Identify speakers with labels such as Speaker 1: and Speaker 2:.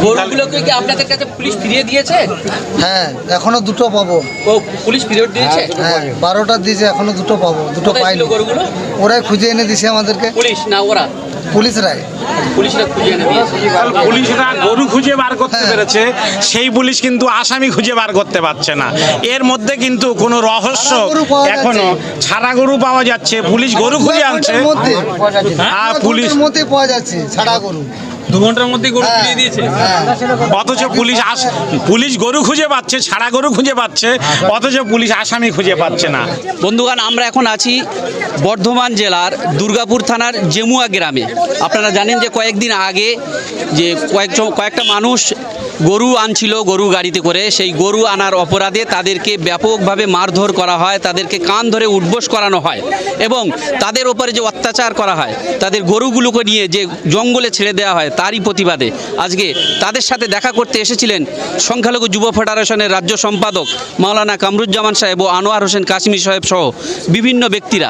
Speaker 1: গরুগুলোকে কি আপনাদের কাছে পুলিশ ফিরিয়ে দিয়েছে?
Speaker 2: হ্যাঁ, এখনো দুটো পাবো।
Speaker 1: ও পুলিশ ফিরিয়ে দিয়েছে?
Speaker 2: হ্যাঁ, 12টা দিয়েছে, এখনো দুটো পাবো, দুটো
Speaker 1: কোথায় ছিল
Speaker 2: পাইনি।
Speaker 1: গরুগুলো?
Speaker 2: ওরাই খুঁজে এনে দিছে আমাদেরকে,
Speaker 1: পুলিশ না ওরা?
Speaker 2: পুলিশরাই।
Speaker 1: পুলিশরা খুঁজে এনে দিয়েছে।
Speaker 3: পুলিশরা গরু খুঁজে বার করতে
Speaker 2: হ্যাঁ।
Speaker 3: পেরেছে, সেই পুলিশ কিন্তু আসামি খুঁজে বার করতে পারছে না। এর মধ্যে কিন্তু কোনো রহস্য
Speaker 2: ছাড়া গরু পাওয়া
Speaker 3: এখনো, ছাড়া গরু পাওয়া যাচ্ছে, পুলিশ গরু খুঁজে আনছে। আর পুলিশ
Speaker 2: মধ্যে পাওয়া যাচ্ছে ছাড়া গরু।
Speaker 1: 2 ঘন্টার মধ্যে গরু ফিরিয়ে দিয়েছে।
Speaker 3: অথচ পুলিশ গরু খুঁজে পাচ্ছে, ছাড়া গরু খুঁজে পাচ্ছে, অথচ পুলিশ আসামি খুঁজে পাচ্ছে না।
Speaker 1: বন্ধুগণ, আমরা এখন আছি বর্ধমান দুর্গাপুর থানার জেমুয়া গ্রামে। আপনারা জানেন যে কয়েকদিন আগে যে কয়েকটা মানুষ গরু আনছিল গরু গাড়িতে করে, সেই গরু আনার অপরাধে তাদেরকে ব্যাপকভাবে মারধর করা হয়, তাদেরকে কান ধরে উঠবোস করানো হয় এবং তাদের ওপরে যে অত্যাচার করা হয়, তাদের গরুগুলোকে নিয়ে যে জঙ্গলে ছেড়ে দেওয়া হয়, তারই প্রতিবাদে আজকে তাদের সাথে দেখা করতে এসেছিলেন সংখ্যালঘু যুব ফেডারেশনের রাজ্য সম্পাদক মাওলানা কামরুজ্জামান সাহেব ও আনোয়ার হোসেন কাশ্মীর সাহেব সহ বিভিন্ন ব্যক্তিরা।